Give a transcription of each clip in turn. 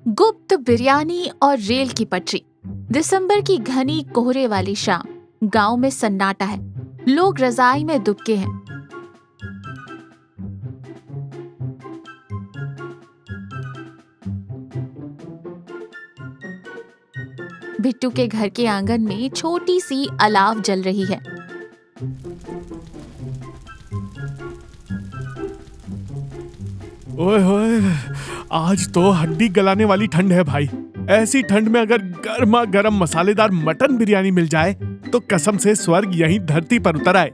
गुप्त बिरयानी और रेल की पटरी। दिसंबर की घनी कोहरे वाली शाम, गांव में सन्नाटा है। लोग रजाई में दुबके हैं। बिट्टू के घर के आंगन में छोटी सी अलाव जल रही है। ओए होए, आज तो हड्डी गलाने वाली ठंड है भाई। ऐसी ठंड में अगर गर्मा गर्म मसालेदार मटन बिरयानी मिल जाए तो कसम से स्वर्ग यहीं धरती पर उतर आए।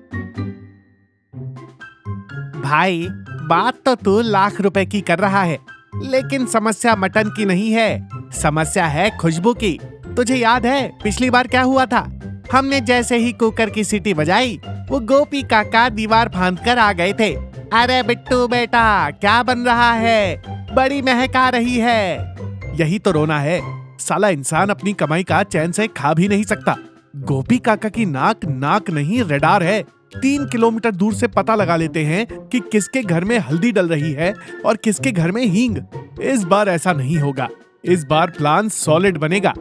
भाई, बात तो तू लाख रुपए की कर रहा है, लेकिन समस्या मटन की नहीं है, समस्या है खुशबू की। तुझे याद है पिछली बार क्या हुआ था? हमने जैसे ही कुकर की सीटी बजाई, वो गोपी काका दीवार फांद कर आ गए थे। अरे बिट्टू बेटा, क्या बन रहा है? बड़ी महक आ रही है। यही तो रोना है, साला इंसान अपनी कमाई का चैन से खा भी नहीं सकता। गोपी काका की नाक नाक नहीं रडार है। 3 किलोमीटर दूर से पता लगा लेते हैं कि किसके घर में हल्दी डल रही है और किसके घर में हींग। इस बार ऐसा नहीं होगा। इस बार प्लान सॉलिड बनेगा।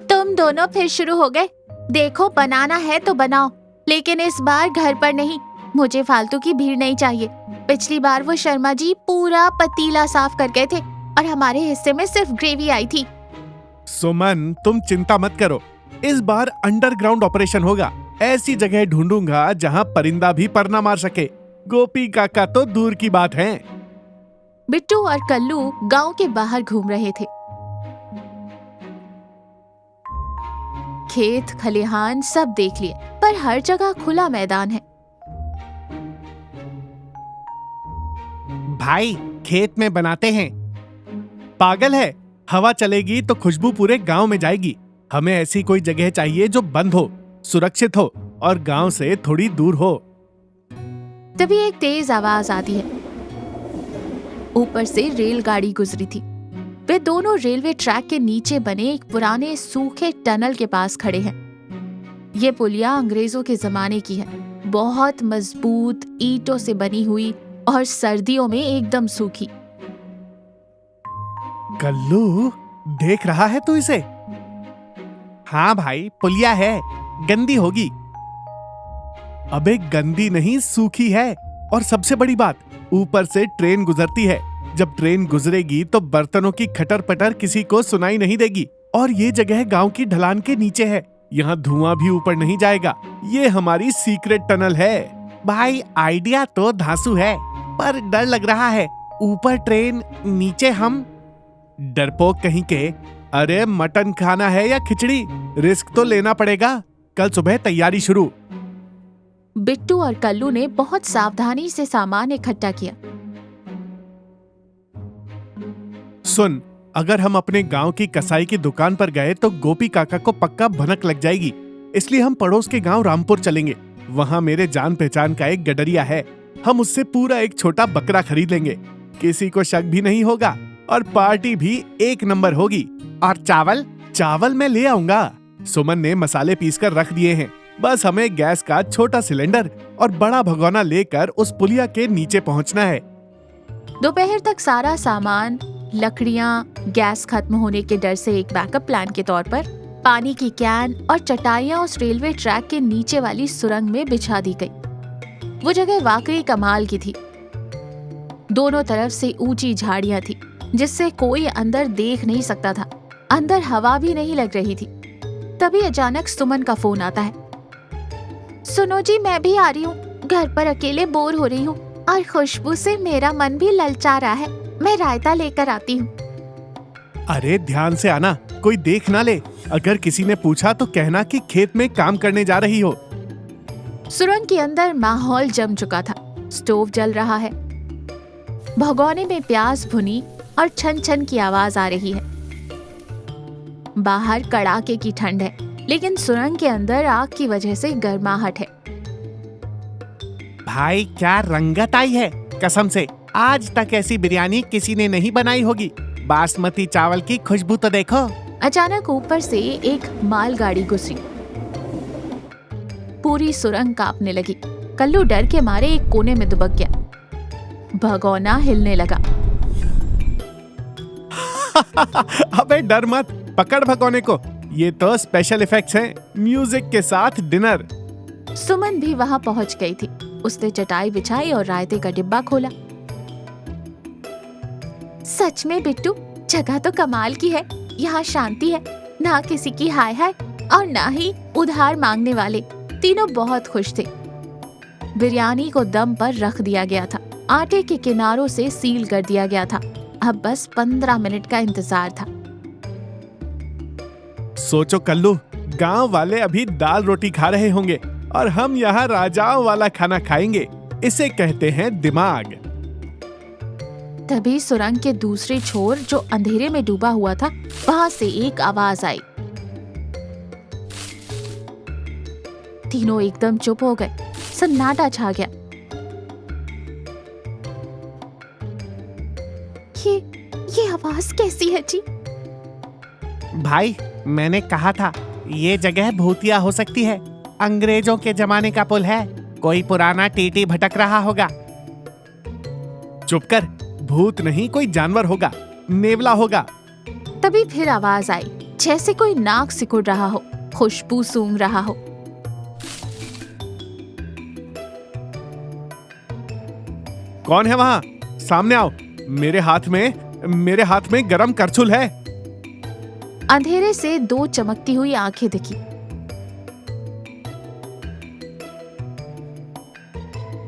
तुम दोनों फिर शुरू हो गए। देखो, बनाना है तो बनाओ, लेकिन इस बार घर पर नहीं। मुझे फालतू की भीड़ नहीं चाहिए। पिछली बार वो शर्मा जी पूरा पतीला साफ कर गए थे और हमारे हिस्से में सिर्फ ग्रेवी आई थी। सुमन, तुम चिंता मत करो। इस बार अंडरग्राउंड ऑपरेशन होगा। ऐसी जगह ढूंढूंगा जहां परिंदा भी पर ना मार सके। गोपी काका तो दूर की बात है। बिट्टू और कल्लू गांव के बाहर घूम रहे थे। खेत खलिहान सब देख लिए, पर हर जगह खुला मैदान है। भाई, खेत में बनाते हैं। पागल है, हवा चलेगी तो खुशबू पूरे गांव में जाएगी। हमें ऐसी कोई जगह चाहिए जो बंद हो, सुरक्षित हो और गांव से थोड़ी दूर हो। तभी एक तेज आवाज आती है। ऊपर से रेलगाड़ी गुजरी थी। वे दोनों रेलवे ट्रैक के नीचे बने एक पुराने सूखे टनल के पास खड़े हैं। ये पुलिया अंग्रेजों के जमाने की है, बहुत मजबूत ईंटों से बनी हुई और सर्दियों में एकदम सूखी। कल्लू, देख रहा है तू इसे? हाँ भाई, पुलिया है, गंदी होगी। अबे गंदी नहीं, सूखी है। और सबसे बड़ी बात, ऊपर से ट्रेन गुजरती है। जब ट्रेन गुजरेगी तो बर्तनों की खटर पटर किसी को सुनाई नहीं देगी। और ये जगह गांव की ढलान के नीचे है। यहाँ धुआं भी ऊपर नहीं जाएगा। ये हमारी सीक्रेट टनल है। भाई, आइडिया तो धांसू है, पर डर लग रहा है। ऊपर ट्रेन, नीचे हम। डरपोक कहीं के। अरे मटन खाना है या खिचड़ी, रिस्क तो लेना पड़ेगा। कल सुबह तैयारी शुरू। बिट्टू और कल्लू ने बहुत सावधानी से सामान इकट्ठा किया। सुन, अगर हम अपने गांव की कसाई की दुकान पर गए तो गोपी काका को पक्का भनक लग जाएगी। इसलिए हम पड़ोस के गांव रामपुर चलेंगे। वहां मेरे जान पहचान का एक गडरिया है। हम उससे पूरा एक छोटा बकरा खरीद लेंगे। किसी को शक भी नहीं होगा और पार्टी भी एक नंबर होगी। और चावल? चावल मैं ले आऊंगा। सुमन ने मसाले पीसकर रख दिए हैं। बस हमें गैस का छोटा सिलेंडर और बड़ा भगोना लेकर उस पुलिया के नीचे पहुंचना है। दोपहर तक सारा सामान, लकड़ियां, गैस खत्म होने के डर से एक बैकअप प्लान के तौर पर, पानी की कैन और चटाइयां उस रेलवे ट्रैक के नीचे वाली सुरंग में बिछा दी गई। वो जगह वाकई कमाल की थी। दोनों तरफ से ऊंची झाड़ियां थी, जिससे कोई अंदर देख नहीं सकता था। अंदर हवा भी नहीं लग रही थी। तभी अचानक सुमन का फोन आता है। सुनो जी, मैं भी आ रही हूँ। घर पर अकेले बोर हो रही हूँ और खुशबू से मेरा मन भी ललचा रहा है। मैं रायता लेकर आती हूँ। अरे ध्यान से आना, कोई देख ना ले। अगर किसी ने पूछा तो कहना कि खेत में काम करने जा रही हो। सुरंग के अंदर माहौल जम चुका था। स्टोव जल रहा है, भगोने में प्याज भुनी और छन छन की आवाज आ रही है। बाहर कड़ाके की ठंड है, लेकिन सुरंग के अंदर आग की वजह से गर्माहट है। भाई, क्या रंगत आई है, कसम से आज तक ऐसी बिरयानी किसी ने नहीं बनाई होगी। बासमती चावल की खुशबू तो देखो। अचानक ऊपर से एक मालगाड़ी गुजरी। पूरी सुरंग कांपने लगी। कल्लू डर के मारे एक कोने में दुबक गया। भगोना हिलने लगा। अबे डर मत, पकड़ भगोने को। ये तो स्पेशल इफेक्ट्स हैं, म्यूजिक के साथ डिनर। सुमन भी वहां पहुंच गई थी। उसने चटाई बिछाई और रायते का डिब्बा खोला। सच में बिट्टू, जगह तो कमाल की है। यहाँ शांति है, ना किसी की हाय हाय और ना ही उधार मांगने वाले। तीनों बहुत खुश थे। बिरयानी को दम पर रख दिया गया था। आटे के किनारों से सील कर दिया गया था। अब बस 15 मिनट का इंतजार था। सोचो कल्लू, गांव वाले अभी दाल रोटी खा रहे होंगे और हम यहाँ राजाओं वाला खाना खाएंगे। इसे कहते हैं दिमाग। तभी सुरंग के दूसरे छोर, जो अंधेरे में डूबा हुआ था, वहां से एक आवाज आई। तीनों एकदम चुप हो गए। सन्नाटा छा गया। ये आवाज कैसी है जी? भाई, मैंने कहा था ये जगह भूतिया हो सकती है। अंग्रेजों के जमाने का पुल है। कोई पुराना टीटी भटक रहा होगा। चुप कर, भूत नहीं, कोई जानवर होगा, नेवला होगा। तभी फिर आवाज आई, जैसे कोई नाक सिकुड़ रहा हो, खुशबू सूंघ रहा हो। कौन है वहां? सामने आओ। मेरे हाथ में गरम करछुल है। अंधेरे से 2 चमकती हुई आंखें दिखी।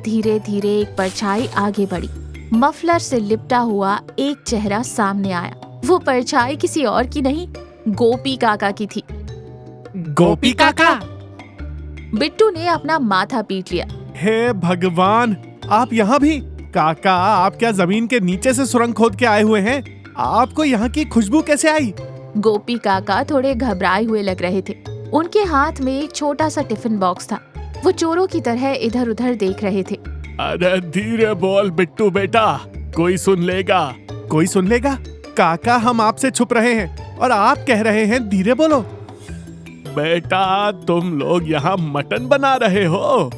धीरे धीरे एक परछाई आगे बढ़ी। मफलर से लिपटा हुआ एक चेहरा सामने आया। वो परछाई किसी और की नहीं, गोपी काका की थी। गोपी काका? बिट्टू ने अपना माथा पीट लिया। हे भगवान, आप यहाँ भी? काका, आप क्या जमीन के नीचे से सुरंग खोद के आए हुए हैं? आपको यहाँ की खुशबू कैसे आई? गोपी काका थोड़े घबराए हुए लग रहे थे। उनके हाथ में एक छोटा सा टिफिन बॉक्स था। वो चोरों की तरह इधर उधर देख रहे थे। अरे धीरे बोल बिट्टू बेटा, कोई सुन लेगा। कोई सुन लेगा? काका, हम आपसे छुप रहे हैं और आप कह रहे हैं धीरे बोलो। बेटा, तुम लोग यहाँ मटन बना रहे हो?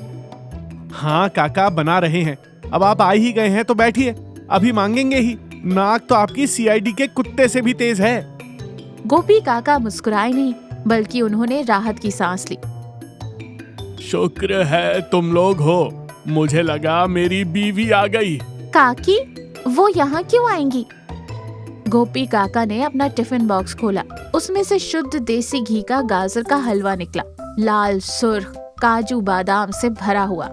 हाँ काका, बना रहे हैं। अब आप आ ही गए हैं तो बैठिए, अभी मांगेंगे ही। नाक तो आपकी सीआईडी के कुत्ते से भी तेज है। गोपी काका मुस्कुराए नहीं, बल्कि उन्होंने राहत की सांस ली। शुक्र है तुम लोग हो। मुझे लगा मेरी बीवी आ गई। काकी, वो यहाँ क्यों आएंगी? गोपी काका ने अपना टिफिन बॉक्स खोला। उसमें से शुद्ध देसी घी का गाजर का हलवा निकला, लाल सुर्ख काजू बादाम से भरा हुआ।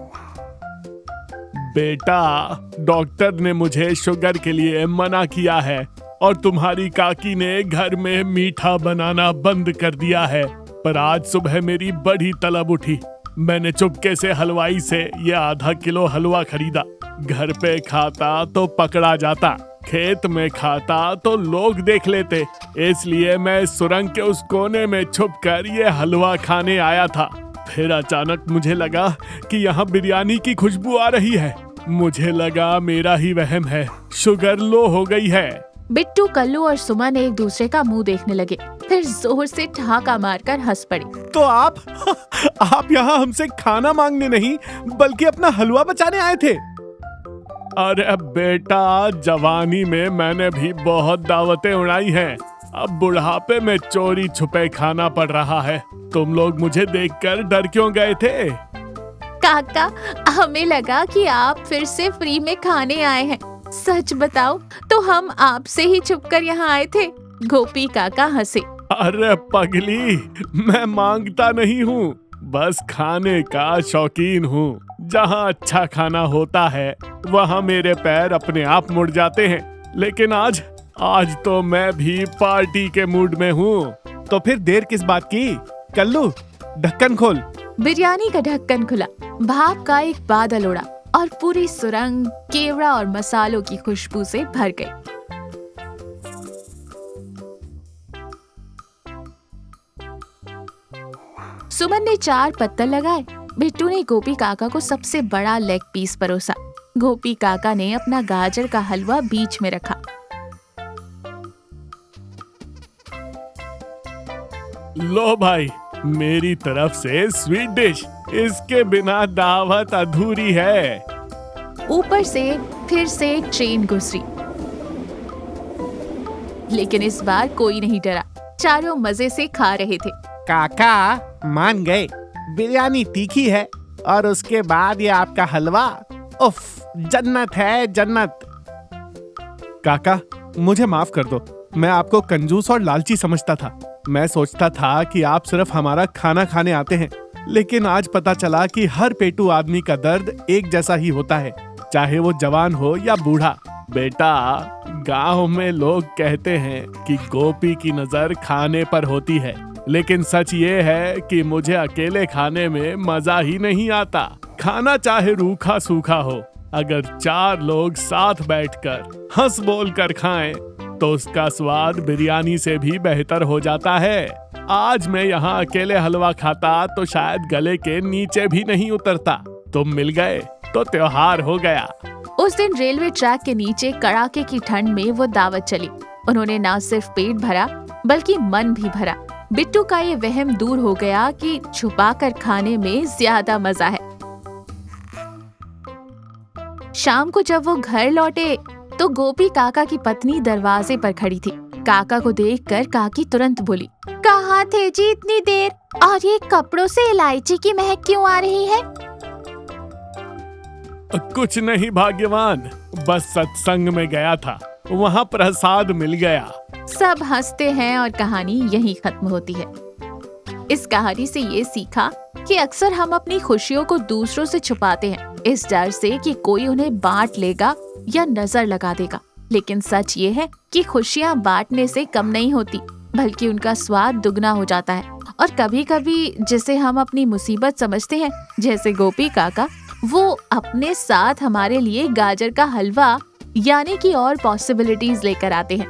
बेटा, डॉक्टर ने मुझे शुगर के लिए मना किया है और तुम्हारी काकी ने घर में मीठा बनाना बंद कर दिया है। पर आज सुबह मेरी बड़ी तलब उठी। मैंने चुपके से हलवाई से ये आधा किलो हलवा खरीदा। घर पे खाता तो पकड़ा जाता, खेत में खाता तो लोग देख लेते। इसलिए मैं सुरंग के उस कोने में छुपकर ये हलवा खाने आया था। फिर अचानक मुझे लगा कि यहाँ बिरयानी की खुशबू आ रही है। मुझे लगा मेरा ही वहम है, शुगर लो हो गई है। बिट्टू, कल्लू और सुमन एक दूसरे का मुंह देखने लगे, फिर जोर से ठहाका मारकर हंस पड़े। तो आप यहाँ हमसे खाना मांगने नहीं, बल्कि अपना हलवा बचाने आए थे? अरे बेटा, जवानी में मैंने भी बहुत दावतें उड़ाई हैं। अब बुढ़ापे में चोरी छुपे खाना पड़ रहा है। तुम लोग मुझे देखकर डर क्यों गए थे? काका, हमें लगा कि आप फिर से फ्री में खाने आए हैं। सच बताओ तो हम आपसे ही छुपकर यहाँ आए थे। गोपी काका हंसे। अरे पगली, मैं मांगता नहीं हूँ, बस खाने का शौकीन हूँ। जहाँ अच्छा खाना होता है वहाँ मेरे पैर अपने आप मुड़ जाते हैं। लेकिन आज तो मैं भी पार्टी के मूड में हूँ। तो फिर देर किस बात की? कल्लू, ढक्कन खोल। बिरयानी का ढक्कन खुला। भाप का एक बादल उड़ा और पूरी सुरंग केवड़ा और मसालों की खुशबू से भर गई। सुमन ने 4 पत्तल लगाए। बिट्टू ने गोपी काका को सबसे बड़ा लेग पीस परोसा। गोपी काका ने अपना गाजर का हलवा बीच में रखा। लो भाई, मेरी तरफ से स्वीट डिश। इसके बिना दावत अधूरी है। ऊपर से फिर से एक ट्रेन गुजरी, लेकिन इस बार कोई नहीं डरा। चारों मजे से खा रहे थे। काका मान गए, बिरयानी तीखी है और उसके बाद ये आपका हलवा, उफ, जन्नत है जन्नत। काका मुझे माफ कर दो, मैं आपको कंजूस और लालची समझता था। मैं सोचता था कि आप सिर्फ हमारा खाना खाने आते हैं, लेकिन आज पता चला कि हर पेटू आदमी का दर्द एक जैसा ही होता है, चाहे वो जवान हो या बूढ़ा। बेटा, गांव में लोग कहते हैं कि गोपी की नजर खाने पर होती है, लेकिन सच ये है कि मुझे अकेले खाने में मजा ही नहीं आता। खाना चाहे रूखा सूखा हो, अगर 4 लोग साथ बैठकर हंस बोल कर खाएं, तो उसका स्वाद बिरयानी से भी बेहतर हो जाता है। आज मैं यहाँ अकेले हलवा खाता तो शायद गले के नीचे भी नहीं उतरता। तुम मिल गए तो त्योहार हो गया। उस दिन रेलवे ट्रैक के नीचे कड़ाके की ठंड में वो दावत चली। उन्होंने ना सिर्फ पेट भरा बल्कि मन भी भरा। बिट्टू का ये वहम दूर हो गया कि छुपाकर खाने में ज्यादा मजा है। शाम को जब वो घर लौटे तो गोपी काका की पत्नी दरवाजे पर खड़ी थी। काका को देखकर काकी तुरंत बोली, कहाँ थे जी इतनी देर, और ये कपड़ों से इलायची की महक क्यों आ रही है? कुछ नहीं भाग्यवान, बस सत्संग में गया था, वहाँ प्रसाद मिल गया। सब हंसते हैं और कहानी यहीं खत्म होती है। इस कहानी से ये सीखा कि अक्सर हम अपनी खुशियों को दूसरों से छुपाते हैं, इस डर से कि कोई उन्हें बांट लेगा या नजर लगा देगा। लेकिन सच ये है कि खुशियाँ बांटने से कम नहीं होती, बल्कि उनका स्वाद दुगना हो जाता है। और कभी कभी जिसे हम अपनी मुसीबत समझते हैं, जैसे गोपी काका, वो अपने साथ हमारे लिए गाजर का हलवा यानी कि और पॉसिबिलिटीज लेकर आते हैं।